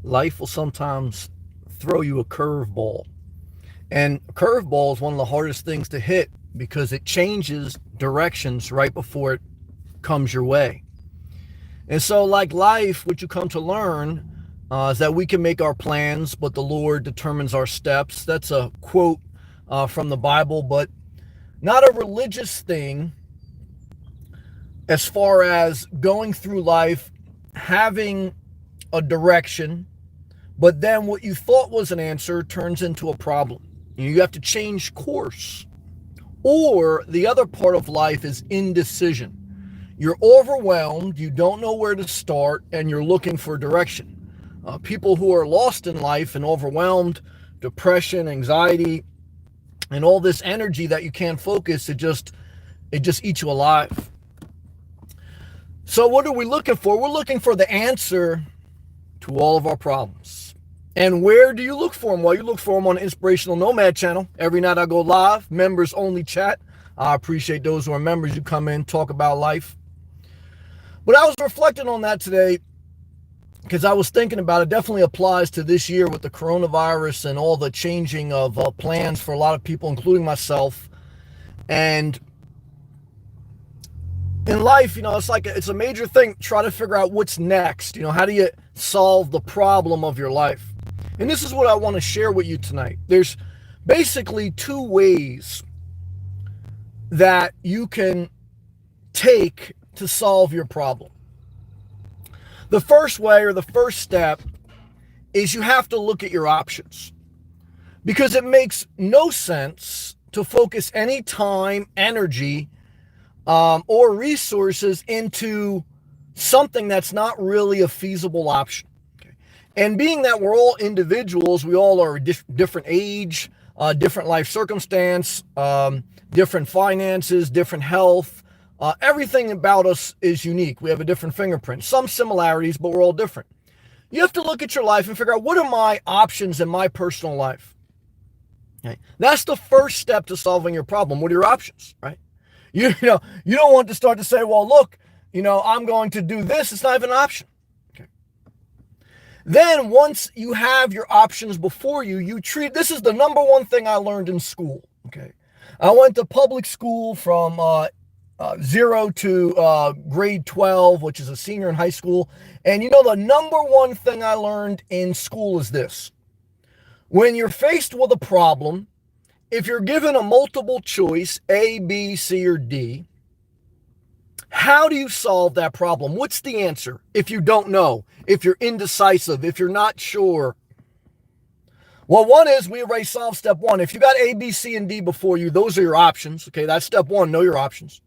life will sometimes throw you a curveball. And a curveball is one of the hardest things to hit because it changes directions right before it comes your way. And so, like life, what you come to learn is that we can make our plans, but the Lord determines our steps. That's a quote from the Bible, but not a religious thing as far as going through life, having a direction, but then what you thought was an answer turns into a problem. You have to change course. Or the other part of life is indecision. You're overwhelmed, you don't know where to start, and you're looking for direction. People who are lost in life and overwhelmed, depression, anxiety, and all this energy that you can't focus, it just eats you alive. So what are we looking for? We're looking for the answer to all of our problems. And where do you look for them? Well, you look for them on the Inspirational Nomad channel. Every night I go live, members only chat. I appreciate those who are members. You come in, talk about life. But I was reflecting on that today because I was thinking about it. Definitely applies to this year with the coronavirus and all the changing of plans for a lot of people, including myself. And in life, it's a major thing. Try to figure out what's next. How do you solve the problem of your life? And this is what I want to share with you tonight. There's basically two ways that you can take to solve your problem. The first way, or the first step, is you have to look at your options, because it makes no sense to focus any time, energy, or resources into something that's not really a feasible option. Okay. And being that we're all individuals, we all are different age, different life circumstance, different finances, different health. Everything about us is unique. We have a different fingerprint. Some similarities, but we're all different. You have to look at your life and figure out, what are my options in my personal life? Okay. That's the first step to solving your problem. What are your options, right? You don't want to start to say, well, look, I'm going to do this. It's not even an option. Okay. Then once you have your options before you this is the number one thing I learned in school. Okay. I went to public school from 0 to grade 12, which is a senior in high school. And the number one thing I learned in school is this. When you're faced with a problem, if you're given a multiple choice, A, B, C, or D, how do you solve that problem? What's the answer if you don't know, if you're indecisive, if you're not sure? Well, one is, we already solved step one. If you got A, B, C, and D before you, those are your options. Okay, that's step one, know your options.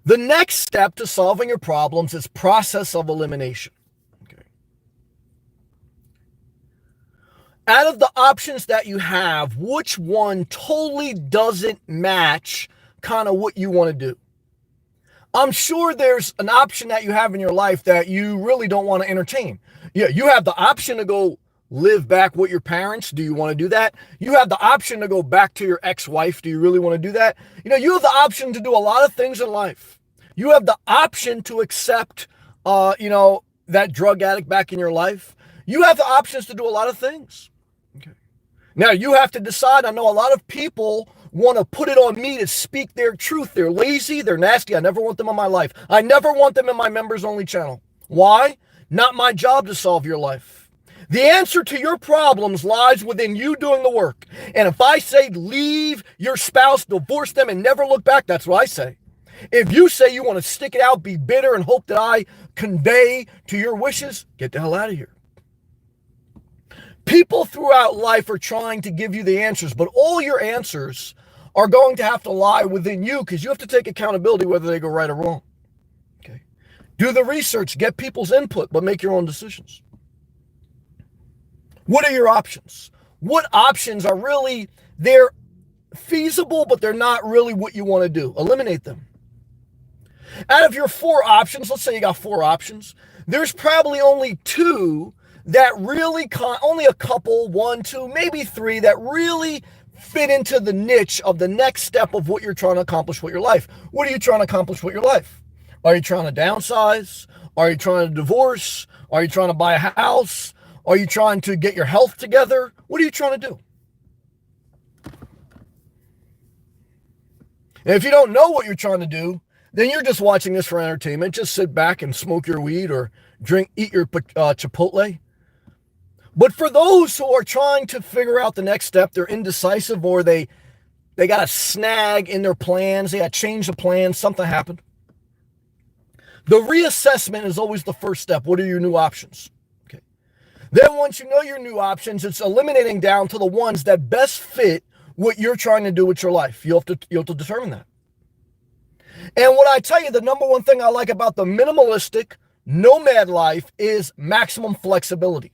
The next step to solving your problems is process of elimination. Okay. Out of the options that you have, which one totally doesn't match kind of what you want to do? I'm sure there's an option that you have in your life that you really don't want to entertain. Yeah, you have the option to go live back with your parents. Do you want to do that? You have the option to go back to your ex-wife. Do you really want to do that? You have the option to do a lot of things in life. You have the option to accept, that drug addict back in your life. You have the options to do a lot of things. Okay. Now you have to decide. I know a lot of people want to put it on me to speak their truth. They're lazy. They're nasty. I never want them in my life. I never want them in my members only channel. Why? Not my job to solve your life. The answer to your problems lies within you doing the work. And if I say leave your spouse, divorce them, and never look back, that's what I say. If you say you want to stick it out, be bitter, and hope that I convey to your wishes, get the hell out of here. People throughout life are trying to give you the answers, but all your answers are going to have to lie within you, because you have to take accountability whether they go right or wrong. Okay. Do the research, get people's input, but make your own decisions. What are your options? What options are really, they're feasible, but they're not really what you want to do? Eliminate them. Out of your 4 options, let's say you got 4 options, there's probably only 2 that really, only a couple, 1, 2, maybe 3 that really fit into the niche of the next step of what you're trying to accomplish with your life. What are you trying to accomplish with your life? Are you trying to downsize? Are you trying to divorce? Are you trying to buy a house? Are you trying to get your health together? What are you trying to do? And if you don't know what you're trying to do, then you're just watching this for entertainment. Just sit back and smoke your weed or eat your Chipotle. But for those who are trying to figure out the next step, they're indecisive, or they got a snag in their plans. They got to change the plan. Something happened. The reassessment is always the first step. What are your new options? Okay. Then once you know your new options, it's eliminating down to the ones that best fit what you're trying to do with your life. You have to determine that. And what I tell you, the number one thing I like about the minimalistic nomad life is maximum flexibility.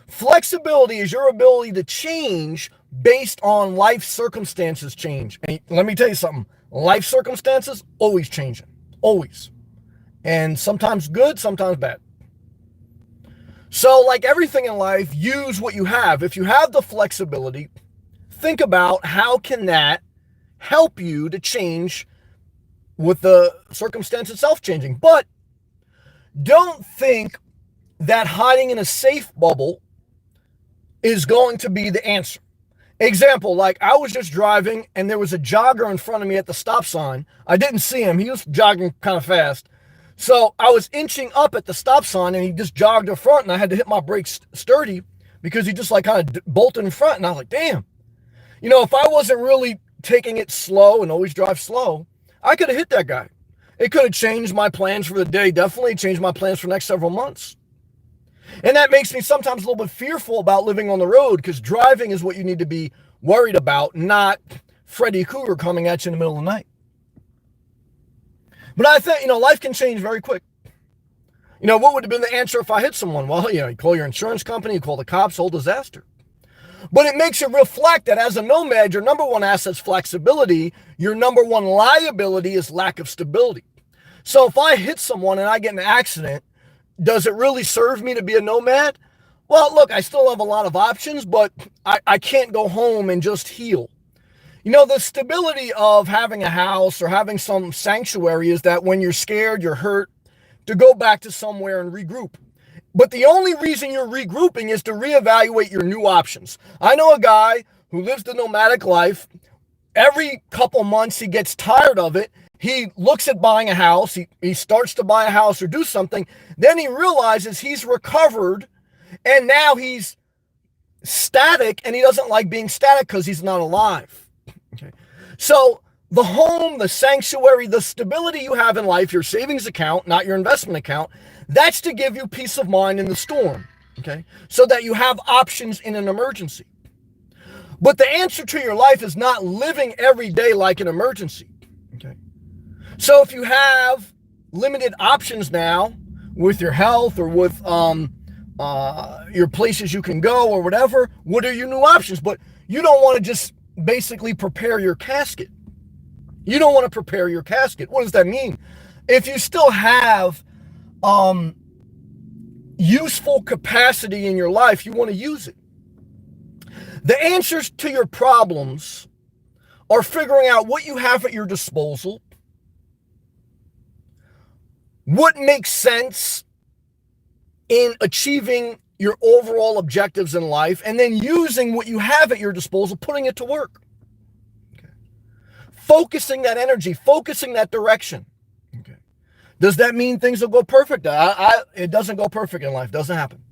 Flexibility is your ability to change based on life circumstances change. And let me tell you something. Life circumstances always changing. Always. And sometimes good, sometimes bad. So like everything in life, use what you have. If you have the flexibility, think about how can that help you to change with the circumstance itself changing. But don't think that hiding in a safe bubble is going to be the answer. Example, like I was just driving and there was a jogger in front of me at the stop sign. I didn't see him. He was jogging kind of fast. So I was inching up at the stop sign and he just jogged in front and I had to hit my brakes sturdy because he just like kind of bolted in front. And I was like, damn, you know, if I wasn't really taking it slow and always drive slow, I could have hit that guy. It could have changed my plans for the day, definitely changed my plans for the next several months. And that makes me sometimes a little bit fearful about living on the road because driving is what you need to be worried about, not Freddy Krueger coming at you in the middle of the night. But I think, life can change very quick. What would have been the answer if I hit someone? Well, you call your insurance company, you call the cops, whole disaster. But it makes it reflect that as a nomad, your number one asset is flexibility. Your number one liability is lack of stability. So if I hit someone and I get in an accident, does it really serve me to be a nomad? Well, look, I still have a lot of options, but I can't go home and just heal. The stability of having a house or having some sanctuary is that when you're scared, you're hurt, to go back to somewhere and regroup. But the only reason you're regrouping is to reevaluate your new options. I know a guy who lives the nomadic life. Every couple months, he gets tired of it. He looks at buying a house. He starts to buy a house or do something. Then he realizes he's recovered and now he's static and he doesn't like being static because he's not alive. Okay. So the home, the sanctuary, the stability you have in life, your savings account, not your investment account, that's to give you peace of mind in the storm. Okay. So that you have options in an emergency. But the answer to your life is not living every day like an emergency. Okay. So if you have limited options now with your health or with your places you can go or whatever, what are your new options? But you don't want to just basically prepare your casket. You don't want to prepare your casket. What does that mean? If you still have useful capacity in your life, you want to use it. The answers to your problems are figuring out what you have at your disposal, what makes sense in achieving your overall objectives in life, and then using what you have at your disposal, putting it to work. Okay. Focusing that energy, focusing that direction. Okay. Does that mean things will go perfect? It doesn't go perfect in life. It doesn't happen.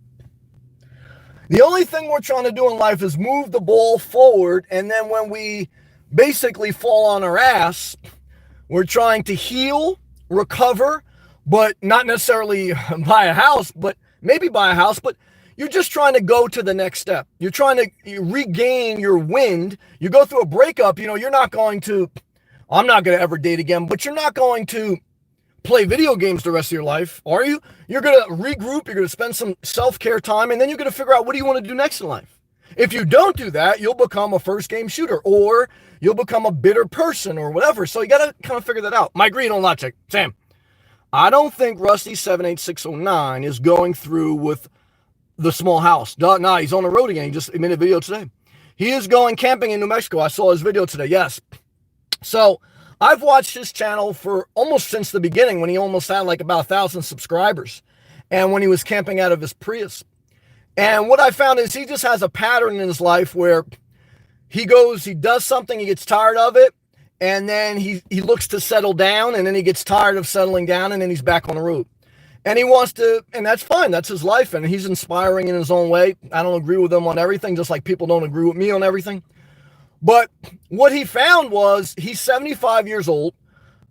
The only thing we're trying to do in life is move the ball forward, and then when we basically fall on our ass, we're trying to heal, recover, but not necessarily buy a house, but maybe buy a house, but you're just trying to go to the next step. You're trying to regain your wind. You go through a breakup, you're not going to, I'm not going to ever date again, but you're not going to play video games the rest of your life, are you? You're going to regroup, you're going to spend some self-care time, and then you're going to figure out what do you want to do next in life. If you don't do that, you'll become a first-game shooter, or you'll become a bitter person, or whatever. So you got to kind of figure that out. Mike Green on Lot Check. Sam, I don't think Rusty 78609 is going through with the small house. Nah, he's on the road again. He just made a video today. He is going camping in New Mexico. I saw his video today. Yes. So I've watched his channel for almost since the beginning, when he almost had like about 1,000 subscribers, and when he was camping out of his Prius. And what I found is he just has a pattern in his life where he does something, he gets tired of it, and then he looks to settle down, and then he gets tired of settling down, and then he's back on the road. And he wants to, and that's fine. That's his life, and he's inspiring in his own way. I don't agree with him on everything, just like people don't agree with me on everything. But what he found was he's 75 years old,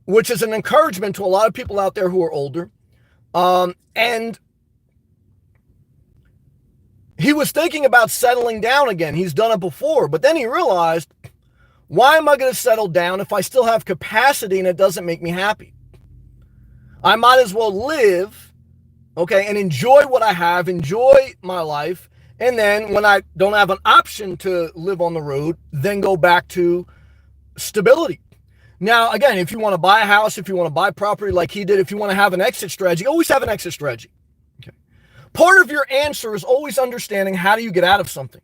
which is an encouragement to a lot of people out there who are older. And he was thinking about settling down again. He's done it before, but then he realized, why am I going to settle down if I still have capacity and it doesn't make me happy? I might as well live, okay, and enjoy what I have, enjoy my life, and then when I don't have an option to live on the road, then go back to stability. Now, again, if you want to buy a house, if you want to buy property like he did, if you want to have an exit strategy, always have an exit strategy. Okay. Part of your answer is always understanding how do you get out of something.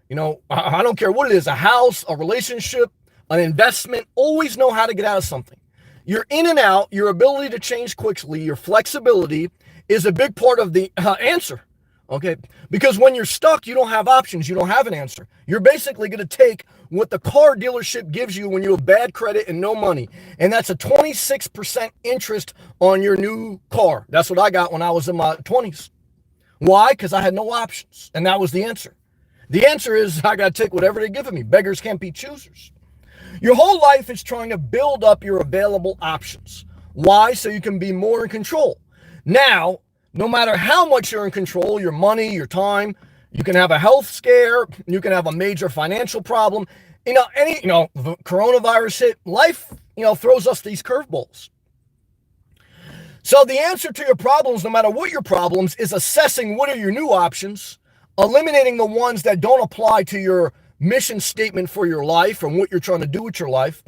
You know, I don't care what it is, a house, a relationship, an investment, always know how to get out of something. Your in and out, your ability to change quickly, your flexibility is a big part of the answer, okay? Because when you're stuck, you don't have options. You don't have an answer. You're basically going to take what the car dealership gives you when you have bad credit and no money, and that's a 26% interest on your new car. That's what I got when I was in my 20s. Why? Because I had no options, and that was the answer. The answer is I got to take whatever they're giving me. Beggars can't be choosers. Your whole life is trying to build up your available options. Why? So you can be more in control. Now, no matter how much you're in control, your money, your time, you can have a health scare, you can have a major financial problem. The coronavirus hit, life, throws us these curveballs. So the answer to your problems, no matter what your problems, is assessing what are your new options, eliminating the ones that don't apply to your mission statement for your life and what you're trying to do with your life,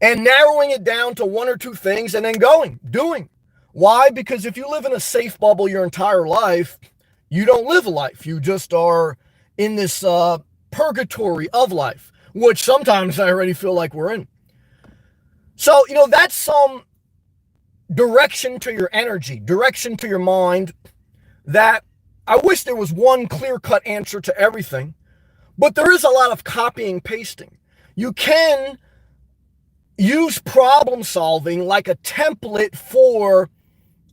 and narrowing it down to one or two things and then doing. Why? Because if you live in a safe bubble your entire life, you don't live a life. You just are in this purgatory of life, which sometimes I already feel like we're in. So, that's some direction to your energy, direction to your mind, that I wish there was one clear-cut answer to everything. But there is a lot of copying, pasting. You can use problem solving like a template for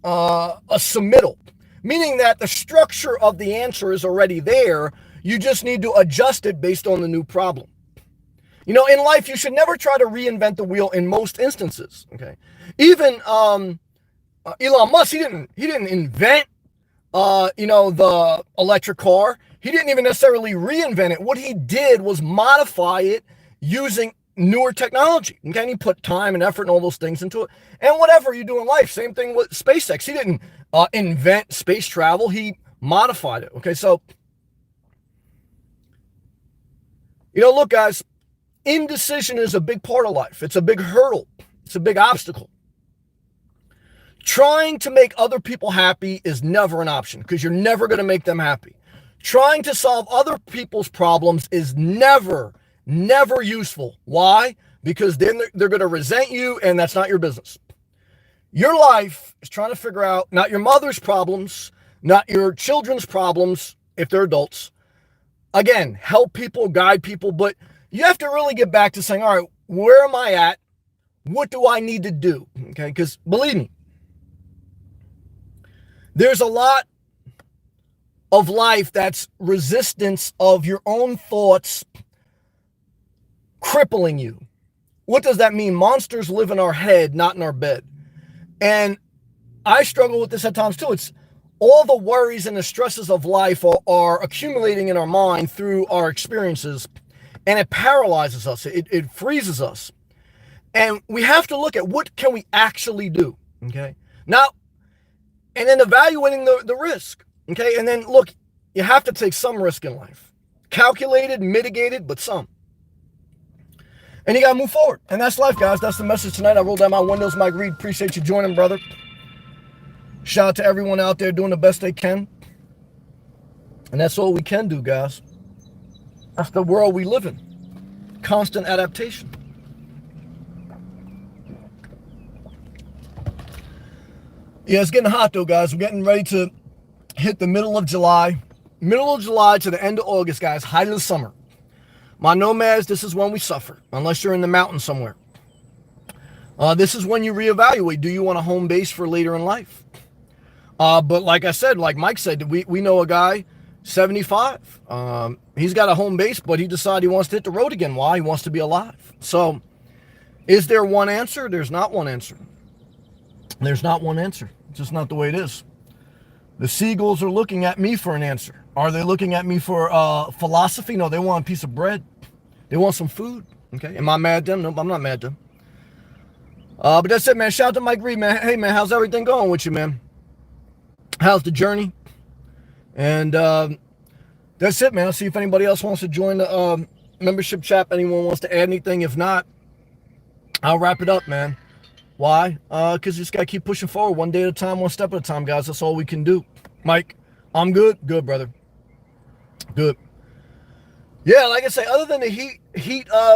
a submittal, meaning that the structure of the answer is already there. You just need to adjust it based on the new problem. In life, you should never try to reinvent the wheel in most instances. Okay, even Elon Musk, he didn't invent the electric car. He didn't even necessarily reinvent it. What he did was modify it using newer technology. Okay, and he put time and effort and all those things into it. And whatever you do in life, same thing with SpaceX. He didn't invent space travel. He modified it. Okay, so, look, guys, indecision is a big part of life. It's a big hurdle. It's a big obstacle. Trying to make other people happy is never an option because you're never going to make them happy. Trying to solve other people's problems is never useful. Why? Because then they're going to resent you, and that's not your business. Your life is trying to figure out not your mother's problems, not your children's problems, if they're adults. Again, help people, guide people, but you have to really get back to saying, all right, where am I at? What do I need to do? Okay, because believe me, there's a lot of life that's resistance of your own thoughts crippling you. What does that mean? Monsters live in our head, not in our bed. And I struggle with this at times too. It's all the worries and the stresses of life are accumulating in our mind through our experiences, and it paralyzes us. It freezes us. And we have to look at what can we actually do, okay? Now, and then evaluating the risk. Okay, and then look, you have to take some risk in life. Calculated, mitigated, but some. And you got to move forward. And that's life, guys. That's the message tonight. I rolled down my windows, Mike Reed. Appreciate you joining, brother. Shout out to everyone out there doing the best they can. And that's all we can do, guys. That's the world we live in. Constant adaptation. Yeah, it's getting hot, though, guys. We're getting ready to hit the middle of July. middle of July to the end of August, guys, height of the summer. My nomads, this is when we suffer, unless you're in the mountains somewhere. This is when you reevaluate. Do you want a home base for later in life? But like I said, like Mike said, we know a guy, 75. He's got a home base, but he decided he wants to hit the road again. Why? He wants to be alive. So is there one answer? There's not one answer. There's not one answer. It's just not the way it is. The seagulls are looking at me for an answer. Are they looking at me for philosophy? No, they want a piece of bread. They want some food. Okay. Am I mad at them? No, I'm not mad at them. But that's it, man. Shout out to Mike Reed, man. Hey, man, how's everything going with you, man? How's the journey? And that's it, man. I'll see if anybody else wants to join the membership chat. Anyone wants to add anything. If not, I'll wrap it up, man. Why? Because you just got to keep pushing forward one day at a time, one step at a time, guys. That's all we can do. Mike, I'm good. Good, brother. Good. Yeah, like I say, other than the heat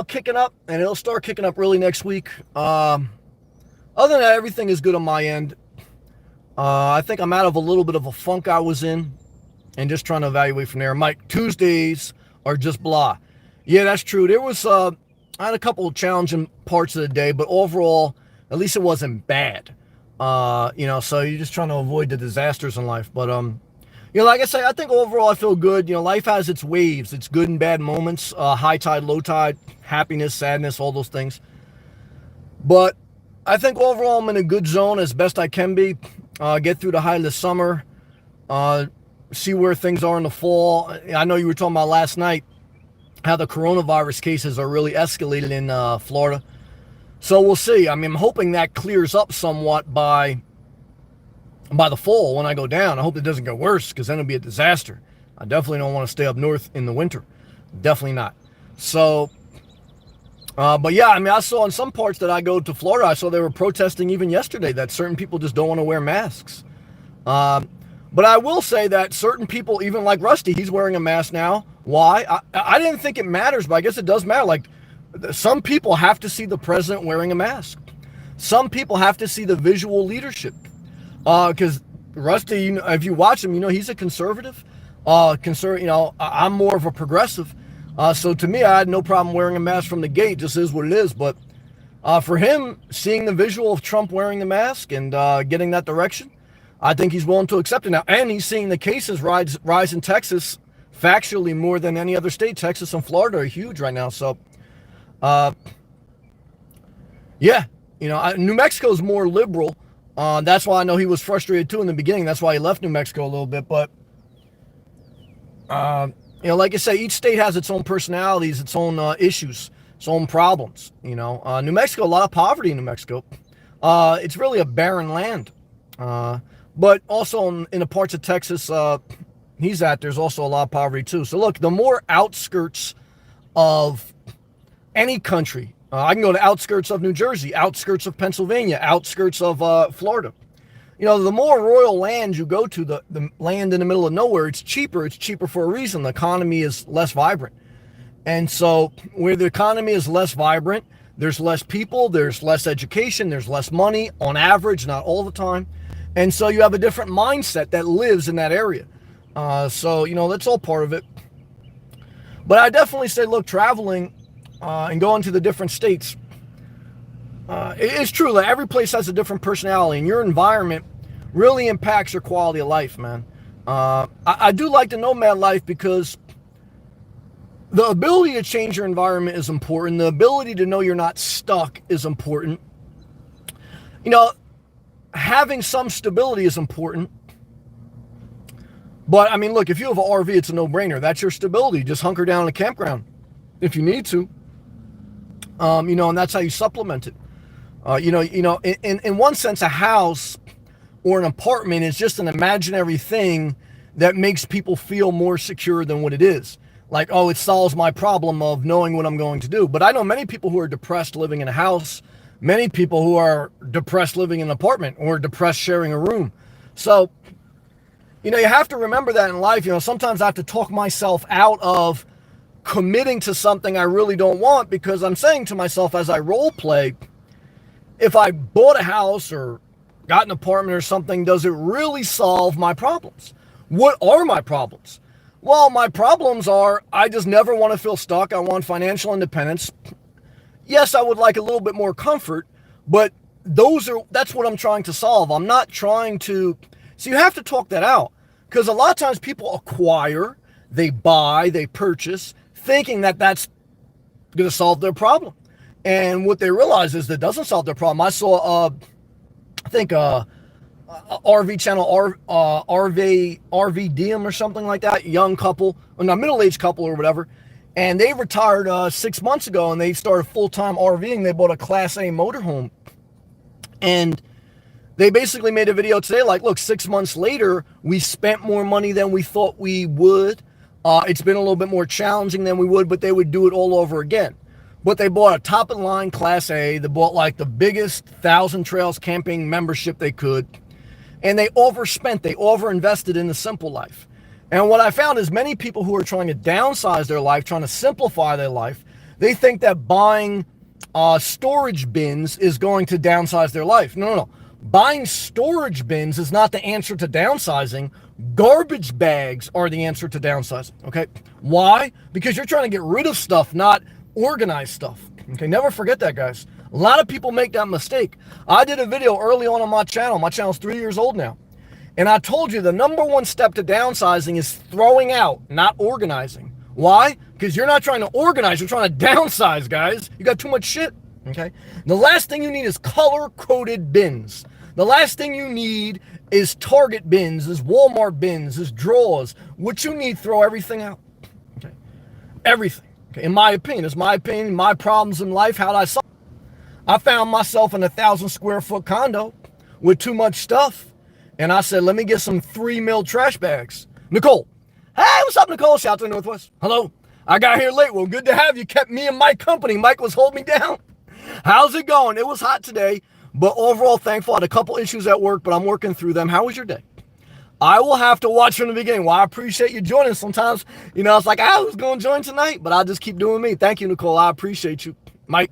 kicking up, and it'll start kicking up really next week. Other than that, everything is good on my end. I think I'm out of a little bit of a funk I was in and just trying to evaluate from there. Mike, Tuesdays are just blah. Yeah, that's true. There was, I had a couple of challenging parts of the day, but overall, at least it wasn't bad. So you're just trying to avoid the disasters in life. But, like I say, I think overall I feel good. Life has its waves, its good and bad moments, high tide, low tide, happiness, sadness, all those things. But I think overall I'm in a good zone as best I can be. Get through the height of the summer, see where things are in the fall. I know you were talking about last night how the coronavirus cases are really escalated in Florida. So we'll see. I mean, I'm hoping that clears up somewhat by the fall when I go down. I hope it doesn't get worse, because then it'll be a disaster. I definitely don't want to stay up north in the winter. Definitely not. So, but yeah, I mean, I saw in some parts that I go to Florida, I saw they were protesting even yesterday that certain people just don't want to wear masks. But I will say that certain people, even like Rusty, he's wearing a mask now. Why? I didn't think it matters, but I guess it does matter. Like, some people have to see the president wearing a mask. Some people have to see the visual leadership. Because Rusty, if you watch him, he's a conservative. I'm more of a progressive. So to me, I had no problem wearing a mask from the gate. Just is what it is. But for him, seeing the visual of Trump wearing the mask and getting that direction, I think he's willing to accept it now. And he's seeing the cases rise in Texas factually more than any other state. Texas and Florida are huge right now. So, New Mexico is more liberal. That's why I know he was frustrated too in the beginning. That's why he left New Mexico a little bit. But, like I say, each state has its own personalities, its own issues, its own problems. New Mexico, a lot of poverty in New Mexico. It's really a barren land. But also in the parts of Texas he's at, there's also a lot of poverty too. So look, the more outskirts of any country, I can go to outskirts of New Jersey, outskirts of Pennsylvania, outskirts of Florida. The more rural land you go to, the land in the middle of nowhere, it's cheaper. It's cheaper for a reason. The economy is less vibrant. And so where the economy is less vibrant, there's less people, there's less education, there's less money on average, not all the time. And so you have a different mindset that lives in that area. That's all part of it. But I definitely say, look, traveling and going to the different states, it's true that every place has a different personality, and your environment really impacts your quality of life, man. I do like the nomad life because the ability to change your environment is important. The ability to know you're not stuck is important. Having some stability is important. But, I mean, look, if you have an RV, it's a no-brainer. That's your stability. Just hunker down in a campground if you need to. And that's how you supplement it. In one sense, a house or an apartment is just an imaginary thing that makes people feel more secure than what it is. Like, oh, it solves my problem of knowing what I'm going to do. But I know many people who are depressed living in a house, many people who are depressed living in an apartment or depressed sharing a room. So, you have to remember that in life. Sometimes I have to talk myself out of committing to something I really don't want, because I'm saying to myself as I role play, if I bought a house or got an apartment or something, does it really solve my problems? What are my problems? Well, my problems are I just never want to feel stuck. I want financial independence. Yes, I would like a little bit more comfort, but that's what I'm trying to solve. I'm not trying to. So you have to talk that out, because a lot of times people acquire, they buy, they purchase, thinking that that's going to solve their problem. And what they realize is that doesn't solve their problem. I saw, I think, RV channel, RVDM or something like that, young couple, or not, middle-aged couple or whatever, and they retired 6 months ago, and they started full-time RVing. They bought a Class A motorhome, and they basically made a video today like, look, 6 months later, we spent more money than we thought we would. It's been a little bit more challenging than we would, but they would do it all over again. But they bought a top-of-the-line Class A. They bought like the biggest Thousand Trails camping membership they could. And they overspent. They overinvested in the simple life. And what I found is many people who are trying to downsize their life, trying to simplify their life, they think that buying storage bins is going to downsize their life. No. Buying storage bins is not the answer to downsizing. Garbage bags are the answer to downsizing, okay? Why? Because you're trying to get rid of stuff, not organize stuff. Okay, never forget that, guys. A lot of people make that mistake. I did a video early on my channel. My channel's 3 years old now. And I told you the number one step to downsizing is throwing out, not organizing. Why? Because you're not trying to organize, you're trying to downsize, guys. You got too much shit, okay? The last thing you need is color-coded bins. The last thing you need is Target bins, is Walmart bins, is drawers. What you need, throw everything out, okay? Everything. Okay, in my opinion, it's my opinion, my problems in life, how I solve. I found myself in a 1,000 square foot condo with too much stuff. And I said, let me get some 3 mil trash bags. Nicole. Hey, what's up, Nicole? Shout to the Northwest. Hello. I got here late. Well, good to have you. Kept me and Mike company. Mike was holding me down. How's it going? It was hot today, but overall thankful. I had a couple issues at work, but I'm working through them. How was your day? I will have to watch from the beginning. Well, I appreciate you joining. Sometimes, it's like, I was going to join tonight, but I'll just keep doing me. Thank you, Nicole. I appreciate you. Mike,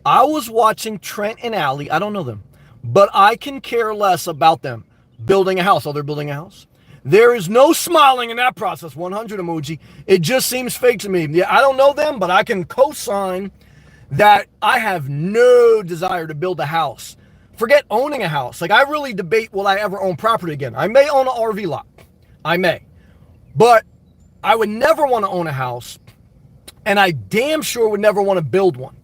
I was watching Trent and Allie. I don't know them, but I can care less about them building a house. Oh, they're building a house? There is no smiling in that process. 100 emoji. It just seems fake to me. Yeah, I don't know them, but I can co-sign that I have no desire to build a house. Forget owning a house. Like, I really debate, will I ever own property again? I may own an RV lot. I may. But I would never want to own a house, and I damn sure would never want to build one.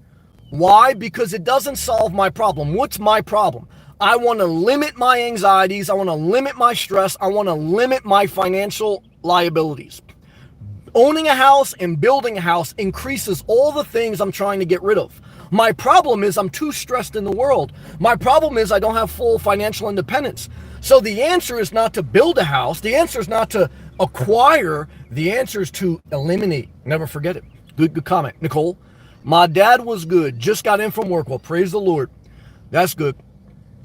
Why? Because it doesn't solve my problem. What's my problem? I want to limit my anxieties. I want to limit my stress. I want to limit my financial liabilities. Owning a house and building a house increases all the things I'm trying to get rid of. My problem is I'm too stressed in the world. My problem is I don't have full financial independence. So the answer is not to build a house. The answer is not to acquire. The answer is to eliminate. Never forget it. Good comment. Nicole, my dad was good. Just got in from work. Well, praise the Lord. That's good.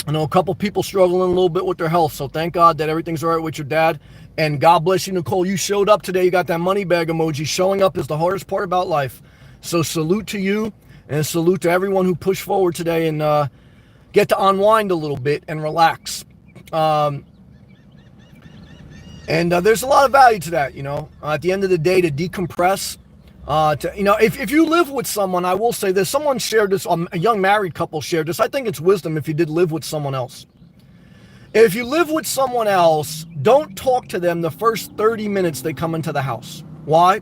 I know a couple people struggling a little bit with their health. So thank God that everything's all right with your dad. And God bless you, Nicole. You showed up today. You got that money bag emoji. Showing up is the hardest part about life. So salute to you. And salute to everyone who pushed forward today and get to unwind a little bit and relax. And there's a lot of value to that, at the end of the day, to decompress. If you live with someone, I will say this. Someone shared this, a young married couple shared this. I think it's wisdom if you did live with someone else. If you live with someone else, don't talk to them the first 30 minutes they come into the house. Why?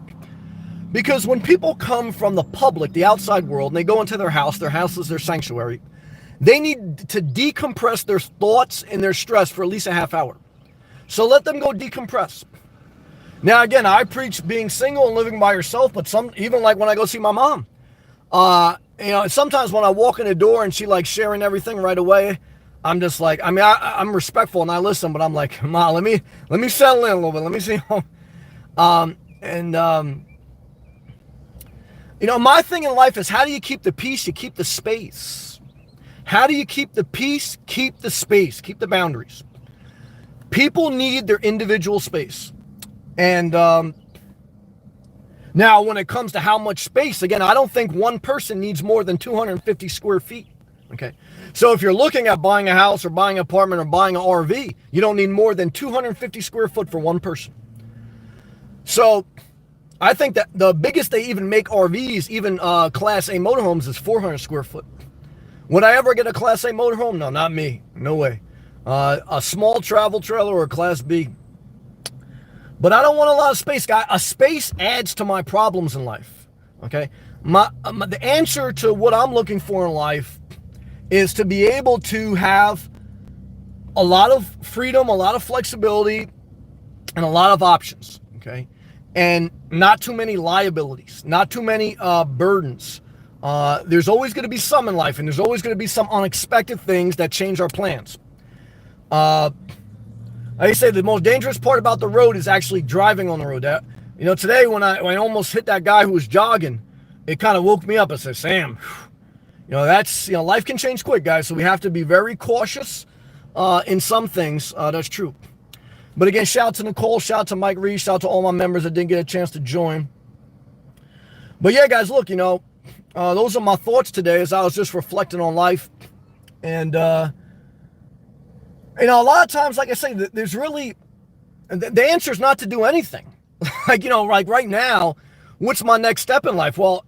Because when people come from the public, the outside world, and they go into their house is their sanctuary, they need to decompress their thoughts and their stress for at least a half hour. So let them go decompress. Now, again, I preach being single and living by yourself, but even like when I go see my mom, sometimes when I walk in the door and she like sharing everything right away, I'm just like, I'm respectful and I listen, but I'm like, Ma, let me settle in a little bit. Let me see. My thing in life is, how do you keep the peace? You keep the space. How do you keep the peace? Keep the space. Keep the boundaries. People need their individual space. And now when it comes to how much space, again, I don't think one person needs more than 250 square feet. Okay. So if you're looking at buying a house or buying an apartment or buying an RV, you don't need more than 250 square foot for one person. So I think that the biggest they even make RVs, even Class A motorhomes, is 400 square foot. Would I ever get a Class A motorhome? No, not me. No way. A small travel trailer or a Class B. But I don't want a lot of space, guy. A space adds to my problems in life. Okay? The answer to what I'm looking for in life is to be able to have a lot of freedom, a lot of flexibility, and a lot of options. Okay? And not too many liabilities, not too many burdens. There's always going to be some in life, and there's always going to be some unexpected things that change our plans. I say the most dangerous part about the road is actually driving on the road. Today when I almost hit that guy who was jogging, it kind of woke me up. I said, Sam, life can change quick, guys. So we have to be very cautious in some things. That's true. But again, shout out to Nicole, shout out to Mike Reed, shout out to all my members that didn't get a chance to join. But yeah, guys, look, those are my thoughts today as I was just reflecting on life. And, a lot of times, like I say, there's really, the answer is not to do anything. like right now, what's my next step in life? Well,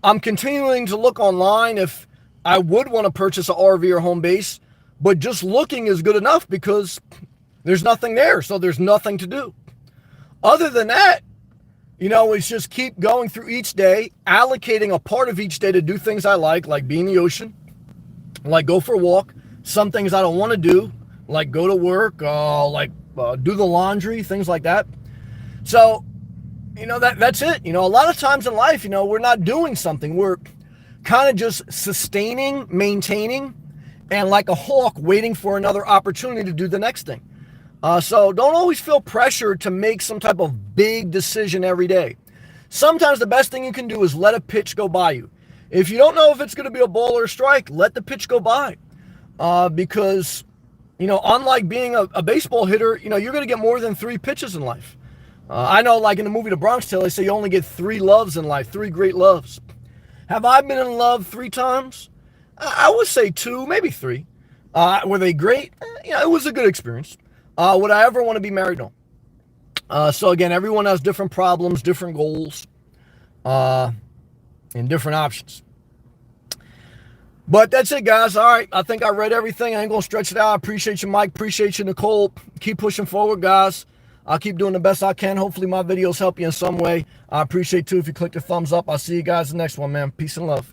I'm continuing to look online if I would want to purchase an RV or home base, but just looking is good enough because there's nothing there. So there's nothing to do. Other than that, it's just keep going through each day, allocating a part of each day to do things I like be in the ocean, like go for a walk. Some things I don't want to do, like go to work, do the laundry, things like that. So, that's it. A lot of times in life, we're not doing something. We're kind of just sustaining, maintaining, and like a hawk waiting for another opportunity to do the next thing. So don't always feel pressure to make some type of big decision every day. Sometimes the best thing you can do is let a pitch go by you. If you don't know if it's going to be a ball or a strike, let the pitch go by. Because, unlike being a baseball hitter, you're going to get more than 3 pitches in life. I know, like in the movie The Bronx Tale, they say you only get 3 loves in life, 3 great loves. Have I been in love 3 times? I would say 2, maybe 3. Were they great? It was a good experience. Would I ever want to be married? No. So again, everyone has different problems, different goals, and different options. But that's it, guys. All right. I think I read everything. I ain't going to stretch it out. I appreciate you, Mike. Appreciate you, Nicole. Keep pushing forward, guys. I'll keep doing the best I can. Hopefully my videos help you in some way. I appreciate, too, if you click the thumbs up. I'll see you guys in the next one, man. Peace and love.